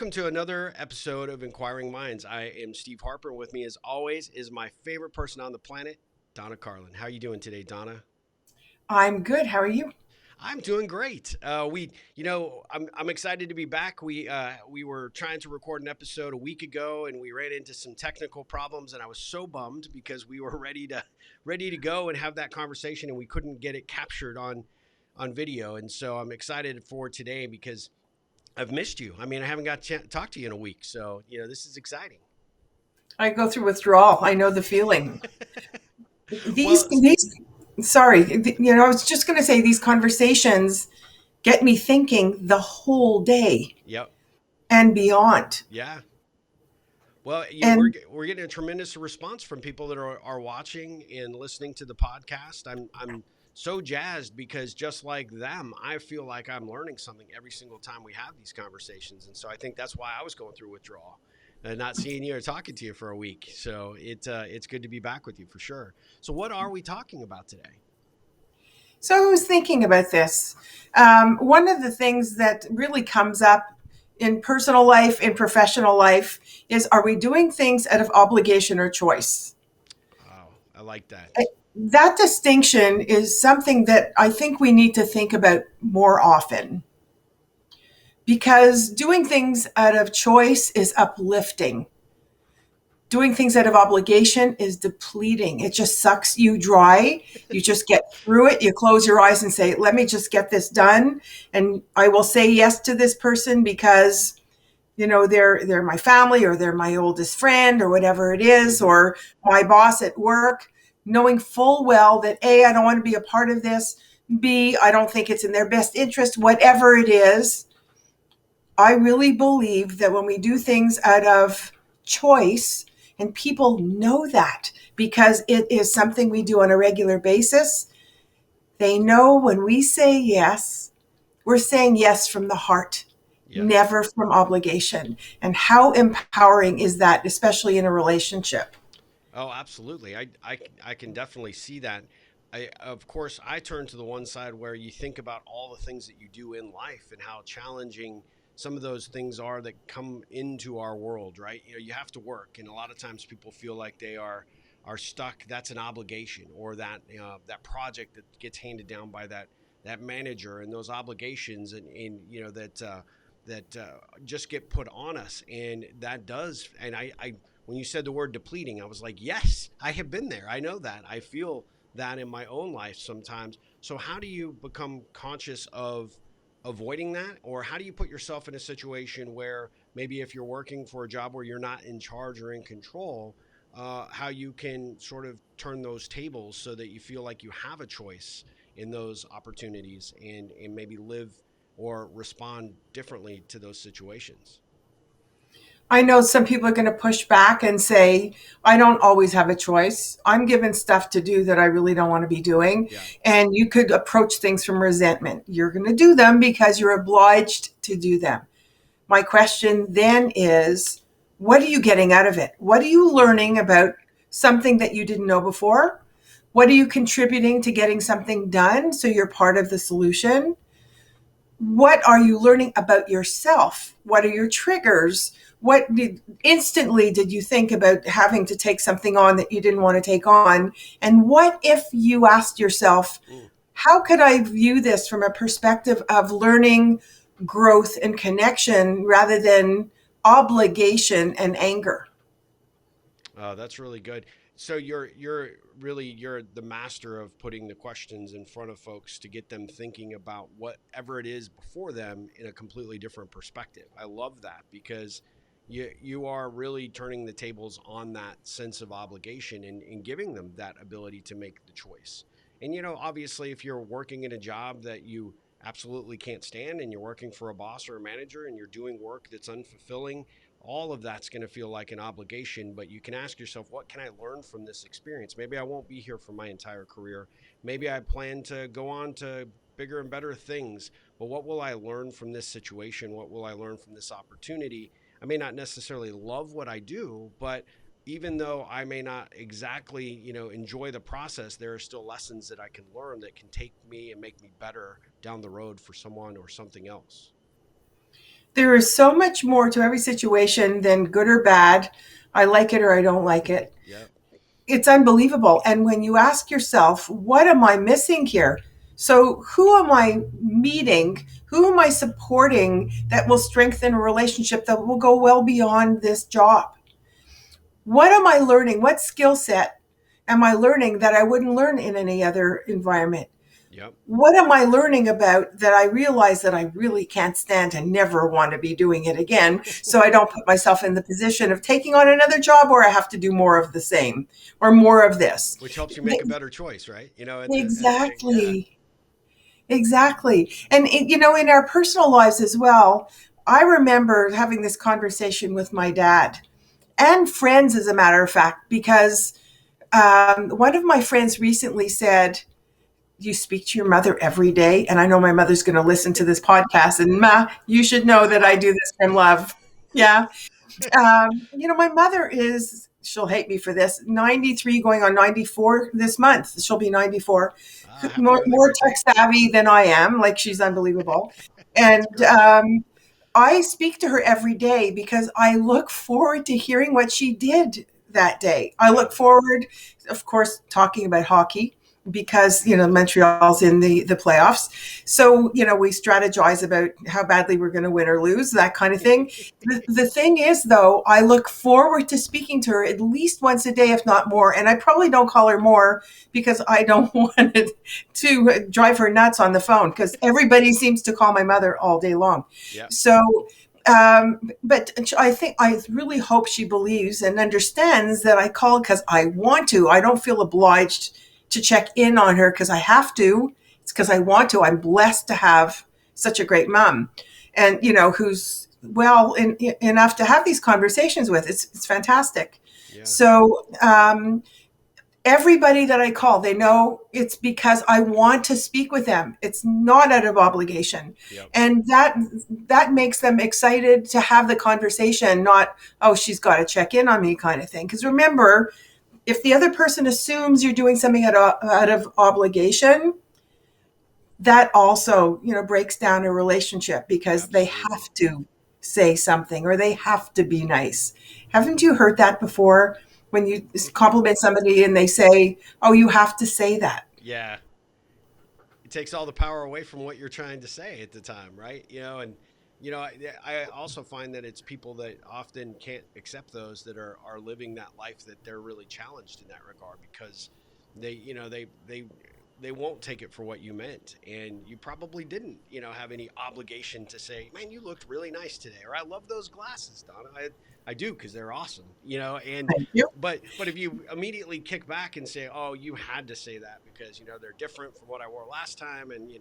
welcome to another episode of Inquiring Minds. I am Steve Harper, and with me, as always, is my favorite person on the planet, Donna Carlin. How are you doing today, Donna? I'm good. How are you? I'm doing great. I'm excited to be back. We were trying to record an episode a week ago, and we ran into some technical problems, and I was so bummed because we were ready to go and have that conversation, and we couldn't get it captured on video. And so I'm excited for today because I've missed you. I mean, I haven't got to talk to you in a week, so this is exciting. I go through withdrawal. I know the feeling. These, Well, these, sorry, I was just going to say these conversations get me thinking the whole day yep, and beyond. yeah. Well, And we're getting a tremendous response from people that are watching and listening to the podcast. I'm so jazzed because just like them, I feel like I'm learning something every single time we have these conversations, and so I think that's why I was going through withdrawal, not seeing you or talking to you for a week. So it's good to be back with you for sure. So what are we talking about today? so I was thinking about this. One of the things that really comes up in personal life, in professional life, is are we doing things out of obligation or choice? Oh, I like that. That distinction is something that I think we need to think about more often because doing things out of choice is uplifting. Doing things out of obligation is depleting. It just sucks you dry. You just get through it. You close your eyes and say, let me just get this done. And I will say yes to this person because, they're my family or they're my oldest friend or whatever it is, Hmm. or my boss at work, knowing full well that A, I don't want to be a part of this. B, I don't think it's in their best interest, whatever it is. I really believe that when we do things out of choice, and people know that because it is something we do on a regular basis, they know when we say yes, we're saying yes from the heart, Yeah. never from obligation. And how empowering is that, especially in a relationship? Oh, absolutely. I can definitely see that. Of course, I turn to the one side where you think about all the things that you do in life and how challenging some of those things are that come into our world, right? You have to work, and a lot of times people feel like they are stuck. That's an obligation, or that project that gets handed down by that manager, and those obligations, and just get put on us, and that does. And I when you said the word depleting, I was like, yes, I have been there. I know that. I feel that in my own life sometimes. So, how do you become conscious of avoiding that? Or how do you put yourself in a situation where maybe if you're working for a job where you're not in charge or in control, how you can sort of turn those tables so that you feel like you have a choice in those opportunities and maybe live or respond differently to those situations? I know some people are going to push back and say, I don't always have a choice. I'm given stuff to do that I really don't want to be doing. Yeah. And you could approach things from resentment. You're going to do them because you're obliged to do them. My question then is, what are you getting out of it? What are you learning about something that you didn't know before? What are you contributing to getting something done so you're part of the solution? What are you learning about yourself? What are your triggers? What did you think about having to take something on that you didn't want to take on? And what if you asked yourself, Mm. how could I view this from a perspective of learning, growth, and connection rather than obligation and anger? That's really good. So you're the master of putting the questions in front of folks to get them thinking about whatever it is before them in a completely different perspective. I love that because you are really turning the tables on that sense of obligation and giving them that ability to make the choice. And obviously, if you're working in a job that you absolutely can't stand and you're working for a boss or a manager and you're doing work that's unfulfilling, all of that's going to feel like an obligation. But you can ask yourself, what can I learn from this experience? Maybe I won't be here for my entire career. Maybe I plan to go on to bigger and better things. But what will I learn from this situation? What will I learn from this opportunity? I may not necessarily love what I do, but even though I may not exactly, enjoy the process, there are still lessons that I can learn that can take me and make me better down the road for someone or something else. There is so much more to every situation than good or bad. I like it or I don't like it. Yep. It's unbelievable. And when you ask yourself, what am I missing here? So, who am I meeting? Who am I supporting that will strengthen a relationship that will go well beyond this job? What am I learning? What skill set am I learning that I wouldn't learn in any other environment? Yep. What am I learning about that I realize that I really can't stand and never want to be doing it again? So I don't put myself in the position of taking on another job where I have to do more of the same or more of this. Which helps you make a better choice, right? Yeah. Exactly. Exactly. And, in our personal lives as well, I remember having this conversation with my dad and friends, as a matter of fact, because one of my friends recently said, you speak to your mother every day. And I know my mother's going to listen to this podcast. And Ma, you should know that I do this from love. Yeah. My mother is, she'll hate me for this, 93 going on 94 this month. She'll be 94. Happy More, early more birthday. tech savvy than I am. Like, she's unbelievable. That's And great. I speak to her every day because I look forward to hearing what she did that day. I Yeah. look forward, of course, talking about hockey because Montreal's in the playoffs. So we strategize about how badly we're going to win or lose, that kind of thing. The thing is, though, I look forward to speaking to her at least once a day, if not more. And I probably don't call her more because I don't want it to drive her nuts on the phone because everybody seems to call my mother all day long. Yeah. So, but I really hope she believes and understands that I call because I want to. I don't feel obliged to check in on her because I have to. It's because I want to. I'm blessed to have such a great mom, and who's enough to have these conversations with. It's fantastic. Yeah. So everybody that I call, they know it's because I want to speak with them. It's not out of obligation. Yep. And that makes them excited to have the conversation, not, oh, she's got to check in on me kind of thing. Because remember, if the other person assumes you're doing something out of obligation, that also, breaks down a relationship because they Absolutely. have to say something or they have to be nice. Haven't you heard that before? When you compliment somebody and they say, "Oh, you have to say that." Yeah. It takes all the power away from what you're trying to say at the time, right? And I also find that it's people that often can't accept those that are living that life that they're really challenged in that regard because they won't take it for what you meant, and you probably didn't have any obligation to say, man, you looked really nice today, or I love those glasses, Donna. I do, because they're awesome, and Thank you. but if you immediately kick back and say, oh, you had to say that because they're different from what I wore last time, and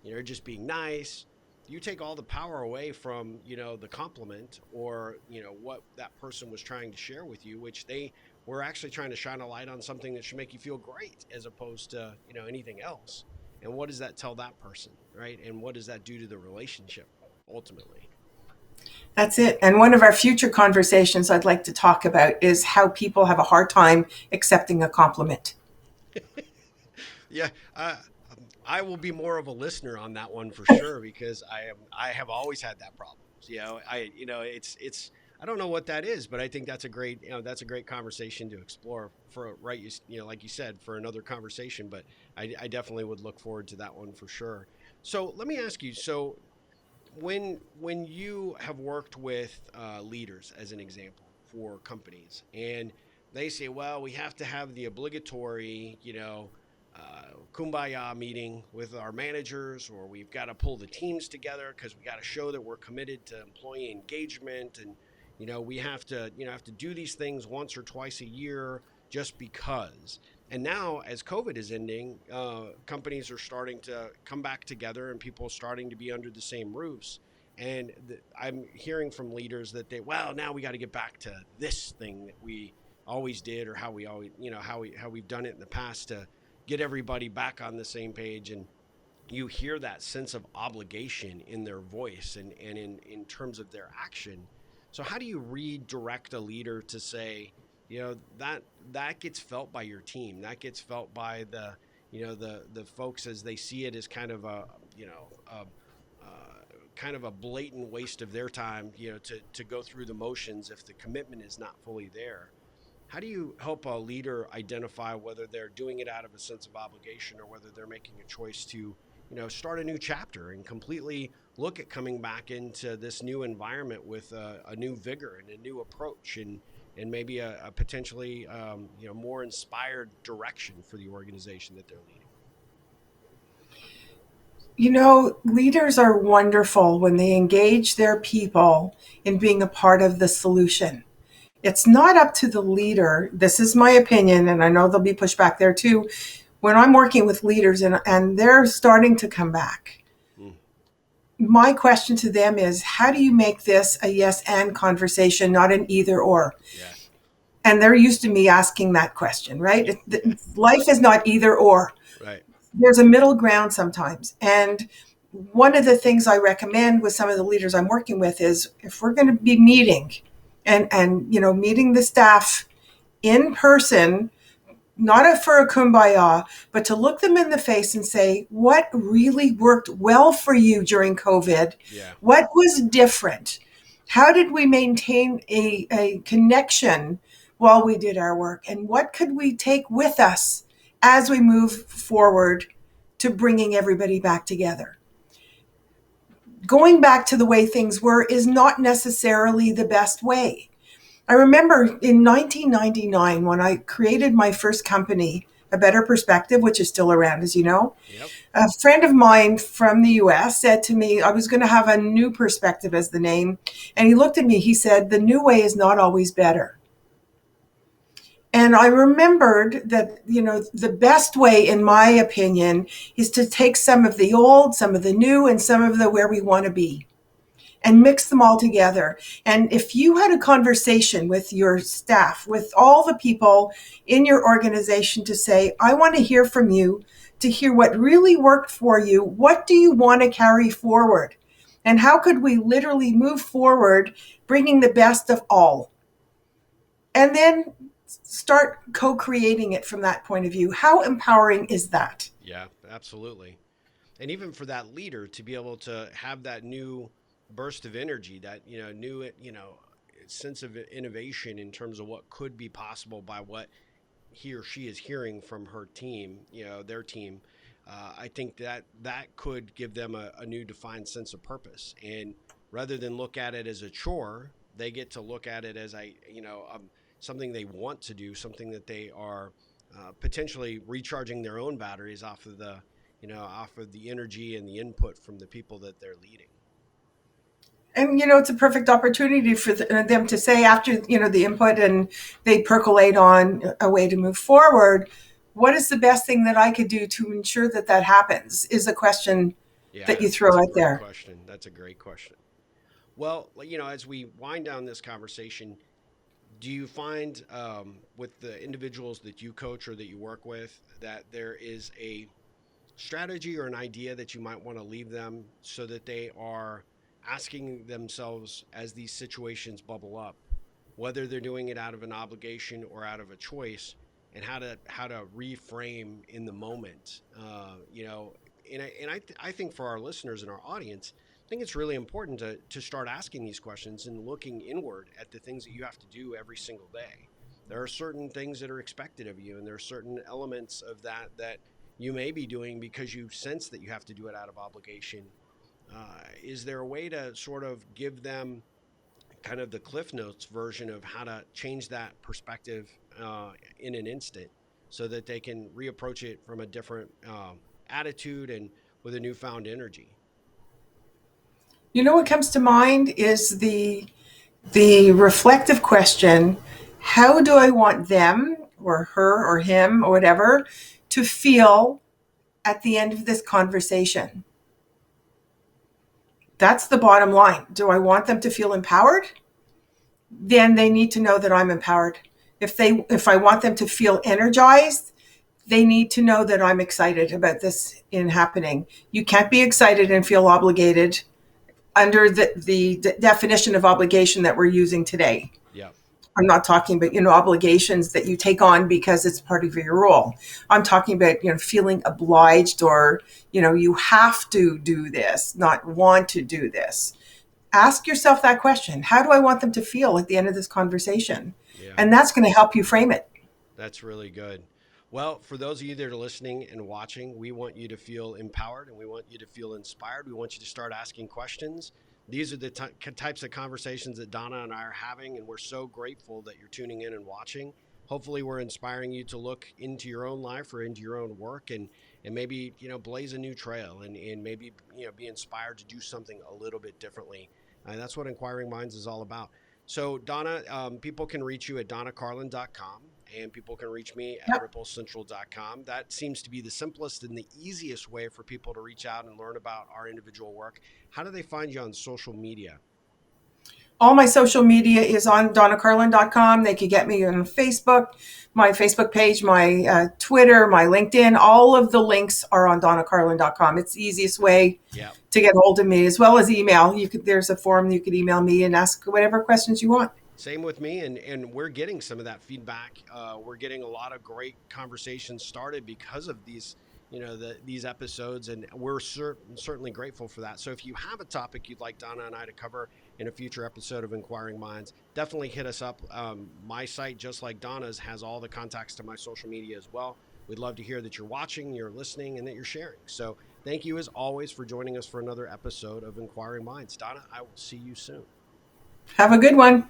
you're just being nice, you take all the power away from the compliment, or what that person was trying to share with you, which they were actually trying to shine a light on something that should make you feel great as opposed to anything else. And what does that tell that person, right? And what does that do to the relationship ultimately? That's it. And one of our future conversations I'd like to talk about is how people have a hard time accepting a compliment. Yeah, I will be more of a listener on that one for sure, because I have always had that problem. It's I don't know what that is, but I think that's a great conversation to explore for, right, like you said, for another conversation. But I definitely would look forward to that one for sure. So let me ask you. So when you have worked with leaders, as an example, for companies, and they say, well, we have to have the obligatory, kumbaya meeting with our managers, or we've got to pull the teams together because we got to show that we're committed to employee engagement, and we have to do these things once or twice a year just because. And now, as COVID is ending, companies are starting to come back together, and people are starting to be under the same roofs. And I'm hearing from leaders that well, now we got to get back to this thing that we always did, or how we always, how we've done it in the past, to get everybody back on the same page. And you hear that sense of obligation in their voice, and in terms of their action. So how do you redirect a leader to say, that gets felt by your team, that gets felt by the folks, as they see it as kind of a kind of a blatant waste of their time, to go through the motions if the commitment is not fully there. How do you help a leader identify whether they're doing it out of a sense of obligation or whether they're making a choice to, start a new chapter and completely look at coming back into this new environment with a new vigor and a new approach and maybe a potentially more inspired direction for the organization that they're leading? Leaders are wonderful when they engage their people in being a part of the solution. It's not up to the leader. This is my opinion, and I know there'll be pushback there too. When I'm working with leaders and they're starting to come back, Mm. my question to them is, how do you make this a yes and conversation, not an either or? Yes. And they're used to me asking that question, right? Life is not either or. Right. There's a middle ground sometimes. And one of the things I recommend with some of the leaders I'm working with is, if we're going to be meeting and meeting the staff in person, not for a kumbaya, but to look them in the face and say, what really worked well for you during COVID? Yeah. What was different? How did we maintain a connection while we did our work? And what could we take with us as we move forward to bringing everybody back together? Going back to the way things were is not necessarily the best way. I remember in 1999 when I created my first company, A Better Perspective, which is still around, as you know. Yep. A friend of mine from the US said to me, I was going to have a new perspective as the name. And he looked at me, he said, the new way is not always better. And I remembered that, the best way, in my opinion, is to take some of the old, some of the new, and some of the where we want to be, and mix them all together. And if you had a conversation with your staff, with all the people in your organization, to say, I want to hear from you, to hear what really worked for you, what do you want to carry forward? And how could we literally move forward, bringing the best of all? And then start co-creating it from that point of view. How empowering is that? Yeah, absolutely. And even for that leader to be able to have that new burst of energy, that new sense of innovation in terms of what could be possible by what he or she is hearing from her team, their team. I think that could give them a new defined sense of purpose. And rather than look at it as a chore, they get to look at it as something they want to do, something that they are potentially recharging their own batteries off of the energy and the input from the people that they're leading. And it's a perfect opportunity for them to say, after the input and they percolate on a way to move forward, what is the best thing that I could do to ensure that that happens, is a question Yeah, that you throw that's a out great there. question. That's a great question. Well, as we wind down this conversation, do you find with the individuals that you coach or that you work with that there is a strategy or an idea that you might want to leave them so that they are asking themselves as these situations bubble up, whether they're doing it out of an obligation or out of a choice, and how to reframe in the moment? I think for our listeners and our audience, I think it's really important to start asking these questions and looking inward at the things that you have to do every single day. There are certain things that are expected of you, and there are certain elements of that you may be doing because you sense that you have to do it out of obligation. Is there a way to sort of give them kind of the Cliff Notes version of how to change that perspective in an instant so that they can reapproach it from a different attitude and with a newfound energy? What comes to mind is the reflective question, how do I want them or her or him or whatever to feel at the end of this conversation? That's the bottom line. Do I want them to feel empowered? Then they need to know that I'm empowered. If I want them to feel energized, they need to know that I'm excited about this in happening. You can't be excited and feel obligated under the definition of obligation that we're using today. Yeah. I'm not talking about, obligations that you take on because it's part of your role. I'm talking about, feeling obliged, or, you have to do this, not want to do this. Ask yourself that question. How do I want them to feel at the end of this conversation? Yeah. And that's going to help you frame it. That's really good. Well, for those of you that are listening and watching, we want you to feel empowered and we want you to feel inspired. We want you to start asking questions. These are the types of conversations that Donna and I are having, and we're so grateful that you're tuning in and watching. Hopefully, we're inspiring you to look into your own life or into your own work, and maybe blaze a new trail, and maybe be inspired to do something a little bit differently. And that's what Inquiring Minds is all about. So, Donna, people can reach you at donnacarlin.com, and people can reach me at Yep. ripplecentral.com. That seems to be the simplest and the easiest way for people to reach out and learn about our individual work. How do they find you on social media? All my social media is on donnacarlin.com. They could get me on Facebook, my Facebook page, my Twitter, my LinkedIn. All of the links are on donnacarlin.com. It's the easiest way Yeah. to get hold of me, as well as email. There's a form you could email me and ask whatever questions you want. Same with me, and we're getting some of that feedback. We're getting a lot of great conversations started because of these, these episodes, and we're certainly grateful for that. So if you have a topic you'd like Donna and I to cover in a future episode of Inquiring Minds, definitely hit us up. My site, just like Donna's, has all the contacts to my social media as well. We'd love to hear that you're watching, you're listening, and that you're sharing. So thank you as always for joining us for another episode of Inquiring Minds. Donna, I will see you soon. Have a good one.